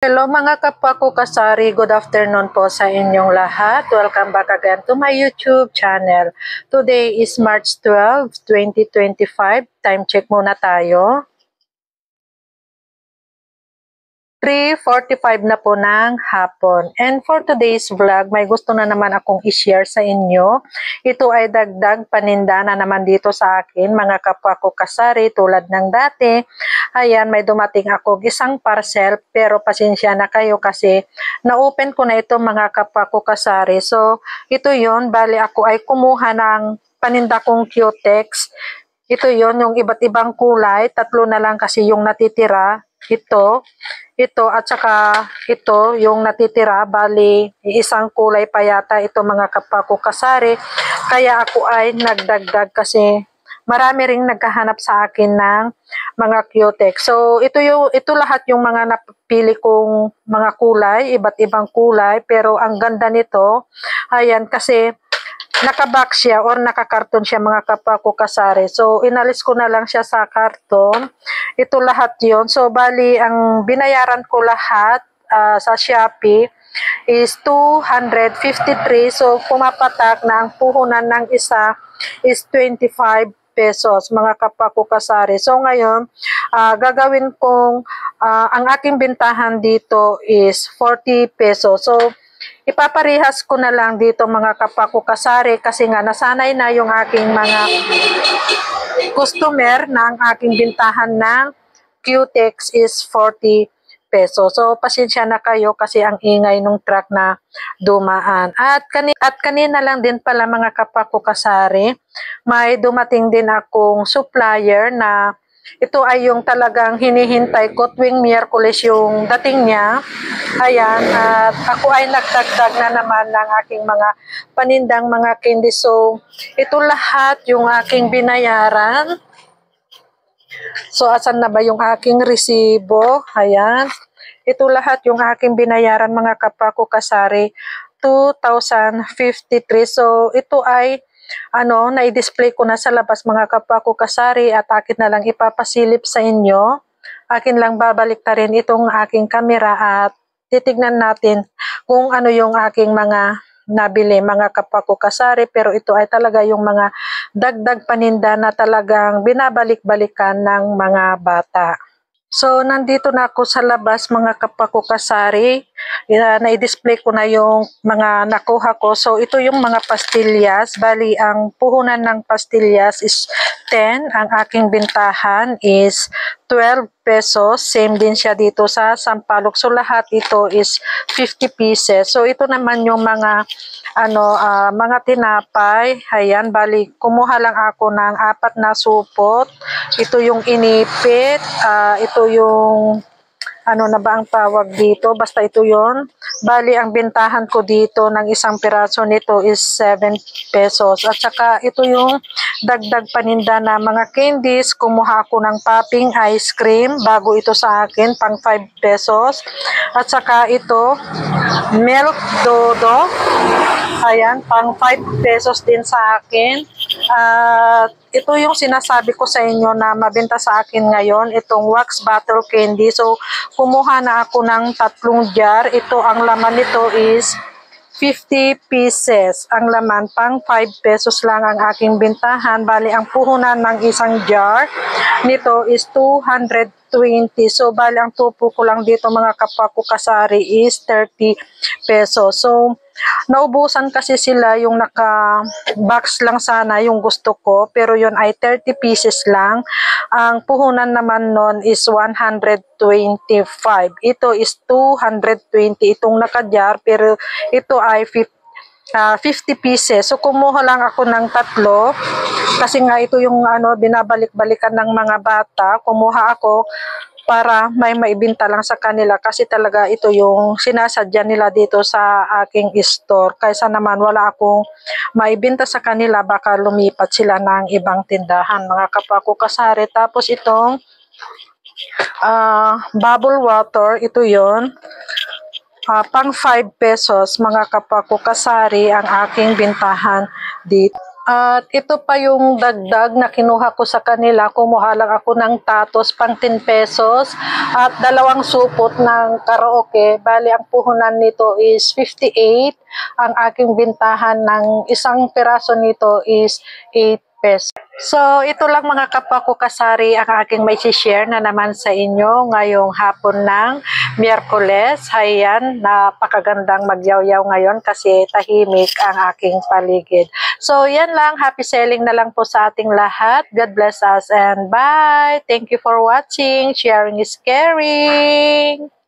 Hello mga kapwa ko kasari, good afternoon po sa inyong lahat. Welcome back again to my YouTube channel. Today is March 12, 2025. Time check muna tayo. 3:45 na po ng hapon. And for today's vlog, may gusto na naman akong i-share sa inyo. Ito ay dagdag paninda na naman dito sa akin, mga kapwa ko kasari, tulad ng dati. Ayan, may dumating ako isang parcel, pero pasensya na kayo kasi na-open ko na ito mga kapwa ko kasari. So, ito yon, bali ako ay kumuha ng paninda kong Cutex. Ito yon, yung iba't ibang kulay, tatlo na lang kasi yung natitira. Ito at saka ito yung natitira, bali isang kulay pa yata ito mga kapwa ko kasari, kaya ako ay nagdagdag kasi marami ring naghahanap sa akin ng mga Cutex. So ito lahat yung mga napili kong mga kulay, iba't ibang kulay, pero ang ganda nito, ayan, kasi nakabox siya or nakakarton siya mga kapwa ko kasari. So, inalis ko na lang siya sa karton. Ito lahat yon. So, bali, ang binayaran ko lahat sa Shopee is 253. So, pumapatak na ang puhunan ng isa is 25 pesos mga kapwa ko kasari. So, ngayon, gagawin kong, ang aking bintahan dito is 40 pesos. So, ipaparehas ko na lang dito mga kapwa ko kasari kasi nga nasanay na yung aking mga customer na ang aking bintahan ng Cutex is 40 pesos. So, pasensya na kayo kasi ang ingay ng truck na dumaan. At kanina lang din pala mga kapwa ko kasari, may dumating din akong supplier na ito ay yung talagang hinihintay ko tuwing Miyerkules yung dating niya. Ayan, at ako ay nagdagdag na naman ng aking mga panindang mga candy. So, ito lahat yung aking binayaran. So, asan na ba yung aking resibo? Ayan. Ito lahat yung aking binayaran mga kapwa ko kasari. 2,053. So, ito ay na-display ko na sa labas mga kapwa ko kasari at akin na lang ipapasilip sa inyo. Akin lang babalik na rin itong aking kamera at titignan natin kung ano yung aking mga nabili mga kapwa ko kasari, pero ito ay talaga yung mga dagdag paninda na talagang binabalik-balikan ng mga bata. So, nandito na ako sa labas mga kapwa ko kasari. Na-display ko na yung mga nakuha ko. So, ito yung mga pastillas. Bali, ang puhunan ng pastillas is 10. Ang aking bintahan is 12 pesos. Same din siya dito sa Sampaloc. So, lahat ito is 50 pieces. So, ito naman yung mga mga tinapay. Ayan, bali, kumuha lang ako ng 4 na supot. Ito yung inipit. Ito yung na ba ang tawag dito? Basta ito yon. Bali, ang bintahan ko dito ng isang piraso nito is 7 pesos. At saka ito yung dagdag paninda na mga candies. Kumuha ako ng popping ice cream. Bago ito sa akin, pang 5 pesos. At saka ito, milk dodo. Ayan, pang 5 pesos din sa akin. Ito yung sinasabi ko sa inyo na mabenta sa akin ngayon, itong wax bottle candy. So, kumuha na ako ng 3 jar. Ito, ang laman nito is 50 pieces. Ang laman, pang 5 pesos lang ang aking bintahan. Bali, ang puhunan ng isang jar nito is 220. So, bali, ang tupo ko lang dito mga kapwa ko kasari is 30 pesos. So, naubusan kasi sila, yung naka-box lang sana yung gusto ko, pero yun ay 30 pieces lang. Ang puhunan naman nun is 125. Ito is 220 itong naka-jar, pero ito ay 50 pieces. So, kumuha lang ako ng 3 kasi nga ito yung binabalik-balikan ng mga bata. Kumuha ako para may maibenta lang sa kanila kasi talaga ito yung sinasadya nila dito sa aking store. Kaysa naman wala akong maibenta sa kanila, baka lumipat sila ng ibang tindahan mga kapwa ko kasari. Tapos itong bubble water, ito yon. Pang 5 pesos mga kapwa ko kasari ang aking bintahan dito. At ito pa yung dagdag na kinuha ko sa kanila. Kumuha lang ako ng tatos pang 10 pesos at 2 supot ng karaoke. Bali, ang puhunan nito is 58. Ang aking bintahan ng isang piraso nito is 8 pesos. So, ito lang mga kapwa ko kasari ang aking may share na naman sa inyo ngayong hapon ng Miyerkules. Hayan, napakagandang magyaw-yaw ngayon kasi tahimik ang aking paligid. So, yan lang. Happy selling na lang po sa ating lahat. God bless us and bye! Thank you for watching. Sharing is caring!